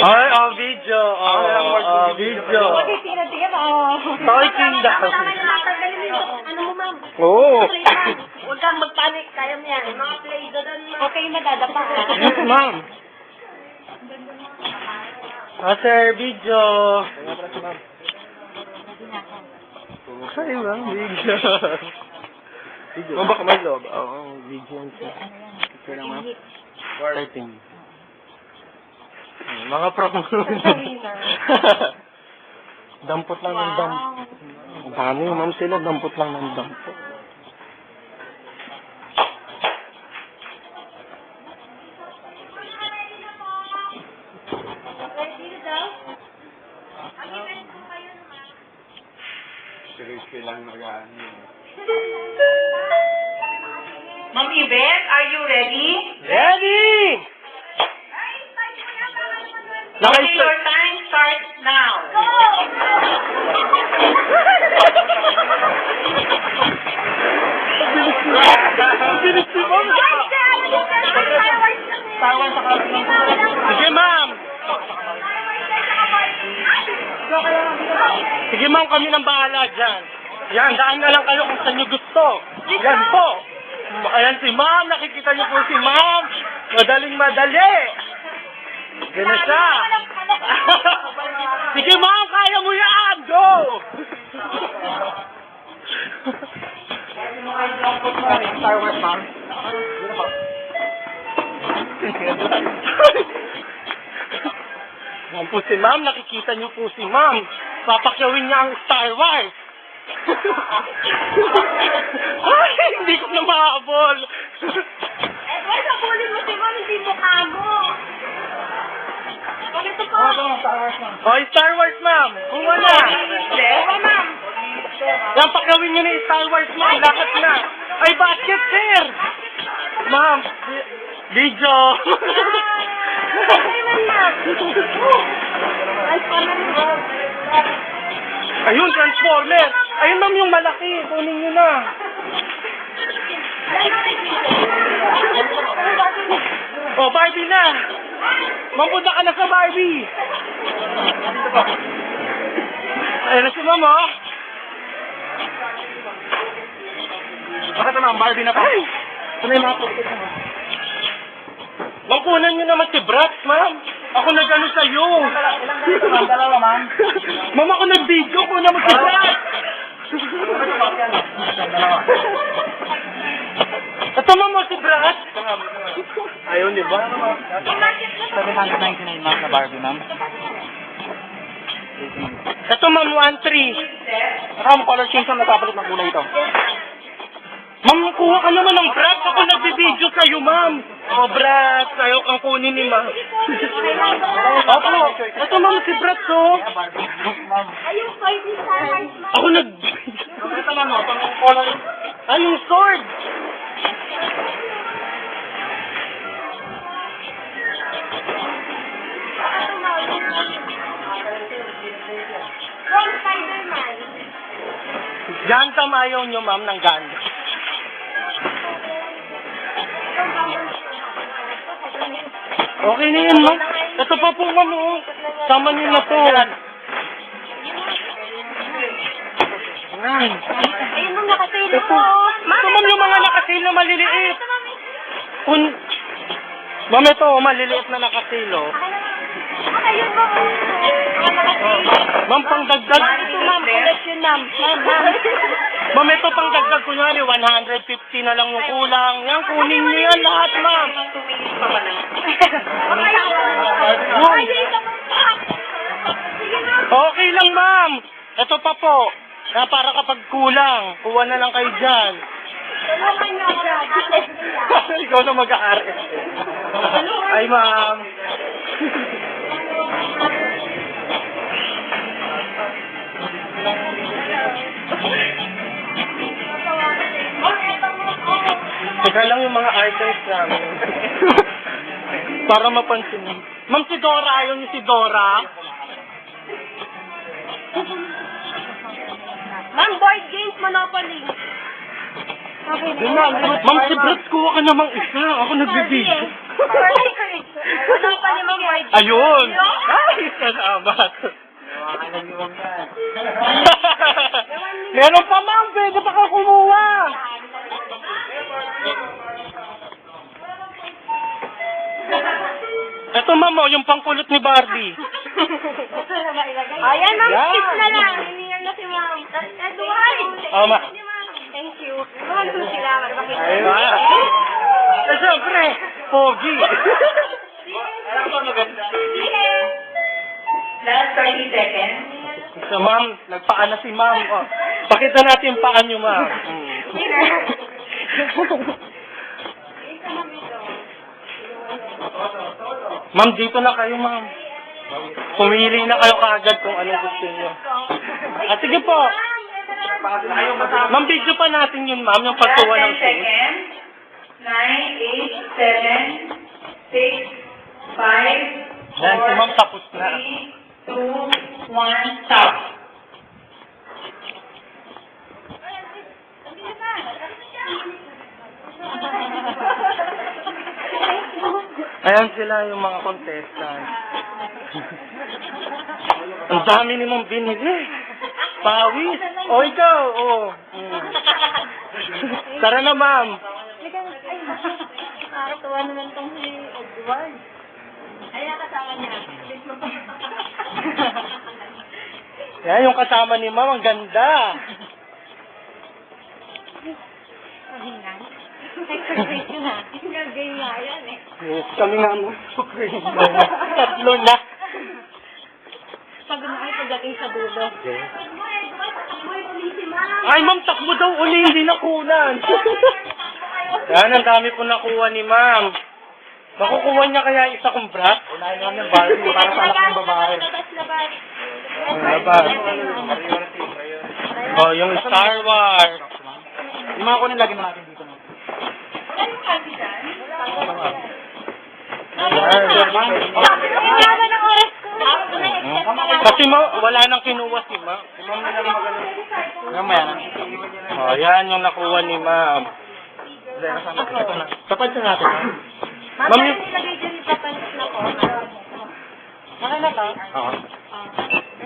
Ay, video. Video. Tingnan, Toy Kingdom. Ano mo, ma'am? Oo. Huwag kang magpanik. Kaya mo yan. Mga play doon. Okay, madadapa. Yes, ma'am. Sir, video. Ay, ma'am, video. Video. Baka may loob. Oo, video. Picture lang, ma'am. 13. Mga prop. Dampot lang ng dampot. Ang dami, ma'am, sila. Dampot lang ng dampot. Seriously lang nag-ano. Ma'am Yvette, are you ready? Ready! Okay, your time starts now. Ang bilis ni ma'am. Sige, ma'am. Sige, ma'am, kami nang bahala dyan. Yan, daan na lang kayo kung saan nyo gusto. Yan po. Ayan si ma'am, nakikita nyo po si ma'am. Madaling-madali. Yan na siya. Sige, ma'am, kaya mo yan. Go! Star Wars, ma'am. Yan po si ma'am, nakikita niyo po si ma'am. Papakyawin niya ang Star Wars. Ay, hindi ko na mahabol. Why sabulin mo si ma'am, hindi mo kago? Ganito po. Star Wars, ma'am. Hoy, Star Wars, ma'am. Kuha na. Kuha, ma'am. Yan, pakyawin niyo na yung Star Wars, ma'am. Lahat na. Ay, basket, sir. Ma'am, video. Ayun, Transformer. Ayun, ma'am, yung malaki. Kunin niyo na. Oh, Barbie na. Ma'am, punta ka na sa Barbie. Ayun na si ma'am, oh. Bakit ma'am, Barbie na po? Ay! Ito na yung mga pagkat mo. Ma'am, kunan niyo naman si Bratz, ma'am. Ako nag-ano sa'yo. Ma'am, dalawa, ma'am. Ma'am, ako nag-video. Kunan mo si Bratz. Dalawa. Ito, ma'am, mo si Bratz. Ayaw, di ba? 799, ma'am, na Barbie, ma'am. Ito, ma'am, 1-3. Ma'am, color change ang nagpapalit ng kulay ito. Ma'am, kuha ka naman ng Bratz. Ako nag-video sa'yo, ma'am. Oh, Bratz. Ayaw kang kunin ni ma'am. Opo. Ito, ma'am, si Bratz, oh. Ma'am. Ayun, fight ni Star Wars, ma'am. Ako nag... Ito, ma'am, no? Itong color. Ay, yung sword. From Spider-Man. Gundam ayaw nyo, ma'am, ng Gundam. Okay na yun, ma'am. Ito pa po, ma'am, oh. Sama nyo na to. Yan. Ayun, ma'am, nakasale Ito. po. Ito, ma'am, yung mga nakasale na maliliit. Ito, ma'am. Kun... Ma'am, ito, maliliit na nakasale, oh. Ayun, ma'am. Ma'am, pangdagdag. Ito, ma'am. Collection, ma'am. Ma'am, ito pangdagdag, kunyari, 150 na lang yung kulang. Yan, kunin nyo yan lahat, ma'am. Okay lang, ma'am. Ito pa po. Na para kapag kulang, kuha na lang kayo dyan. Ikaw na mag-aari. Ay, ma'am. Teka lang yung mga items namin. Para mapansin mo. Ma'am, si Dora, ayaw niyo si Dora? Ma'am, board games, Monopoly. Okay na. Yun na, Ma'am, si Brad, kuha ka namang isa. Ako nagbibigay. Wala pa ni Ma'am White. Ayun! Ay, salamat. Meron pa, ma'am. Pwede pa ka kumuha. Ito, ma'am, oh, yung pangkulot ni Barbie. Ayan, Ma'am, Yan. kiss na lang. Hiniyan na si Ma'am. Eduard. Oh, ma. Thank you. Mahal ko sila. Ayun. Eh, siyempre, pogi. Last 30 seconds. So, ma'am, nagpaan na si ma'am. Oh. Pakita natin yung paan niyo, ma'am. Ma'am, dito na kayo, ma'am. Pumili na kayo kaagad kung anong gusto niyo. Ah, sige po. Ma'am, video pa natin yun, ma'am, yung pagkuha ng shoes. 9, 8, 7, 6, 5, Yan, si ma'am tapos na. 2, 1, stop. Ayan sila yung mga contestant. Ang dami ni mong binili. Pawis. O, ikaw. O. Tara na, ma'am. Nakakatuwa naman tong si Edward. Ayan, kasama niya. Yan, yung kasama ni ma'am. Ang ganda. Pahingan. Exercise yun ha. Game nga yan eh. Yes, kami nga mo. Tatlo na. Pagod na kayo pagdating sa dulo. Ay, ma'am, takbo daw uli. Hindi nakunan. Yan, ang dami po nakuha ni ma'am. Makukuha niya kaya isa kong brat? Unahin namin yung Barbie para sa anak ng babae. Oh, yung Star Wars. Yung mga kunin, lagi na natin dito. Kailangan ng oras ko. Kasi wala nang kinuha si ma'am. Mamaya na. Oh, yan yung nakuha ni ma'am. Kapag sa natin, ha? Ma'am, yung... Nilagay dyan ipapalit na ko. Okay na to? Oo.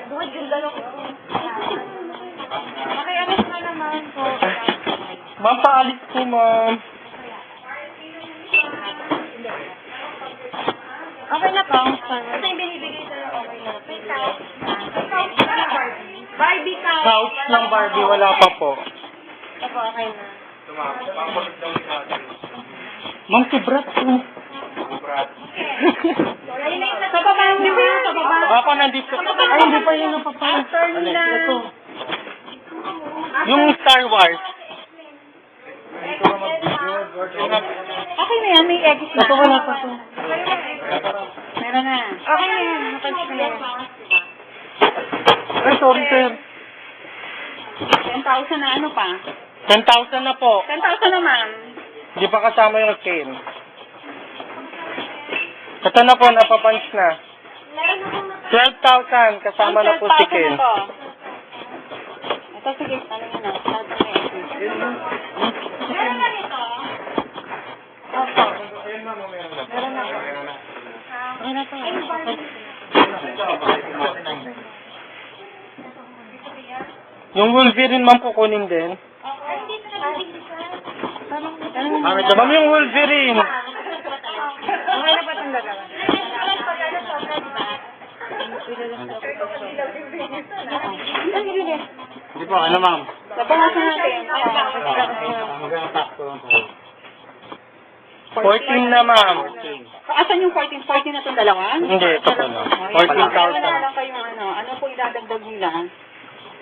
Buhat yung dalaw ko. Makialas na naman po. Ma'am, paalis po, ma'am. Okay na po. Ito yung binibigay sa'yo. Okay na. Barbie couch. Couch ng Barbie, wala pa po. Ito po, okay na. Ma'am, si Brat po. Sa baba mo. Sa baba. Ako nandito. Ay, hindi pa yun napapalit. Turn na. Ito. Yung Star Wars. Okay na yan. May edit na. Ito wala pa to. Meron na. Okay na yan. Nakadit na yan. Ay, sorry, sir. 10,000 na ano pa? 10,000 na po. 10,000 na ma'am. Hindi pa kasama yung cane. Ito na po, napapunch na. 12,000 kasama na po si 12,000 Ken. na to. Ito sige, ano yun na. Start na yun. Meron na nito? Opo. Meron na po. Meron na po. Yung Wolverine, ma'am, kukunin din. Ay, dito na Ma'am, yung Wolverine. Okay na ba itong gagawin? Hindi po, ano ma'am? Babangasan natin. Hanggang sakto lang po. 14 na, ma'am. Asan yung 14? 14 na itong dalawa? Hindi, ito po na. Wala lang kayong ano. Ano po idadagdag nila?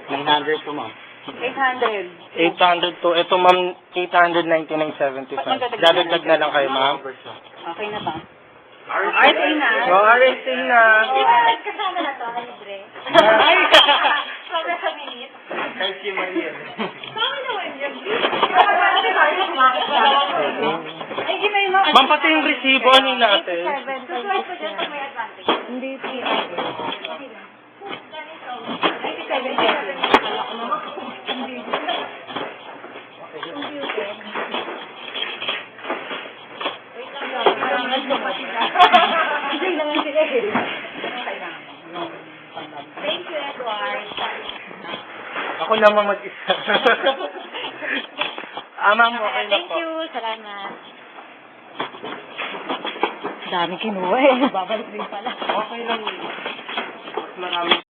900 po ma'am. 800. 800 to. Ito, ma'am, 899.75. Dadagdag na lang kayo, ma'am. Okay na ba? RSA na. So, RSA na. Kasama na to, libre. Ay! Sobra sa minute. Kahit si Maria. Bakit naman yun? Ay, di ba yung mga... Ma'am, pati yung resibo, ano yung natin? Suswerte ko dyan sa may advantage. Hindi, 97. Hindi. Ako naman mag-isa. Ma'am, okay na Thank po. you. Salamat. Dami kinuha eh. Babalik din pala. Okay lang. Marami.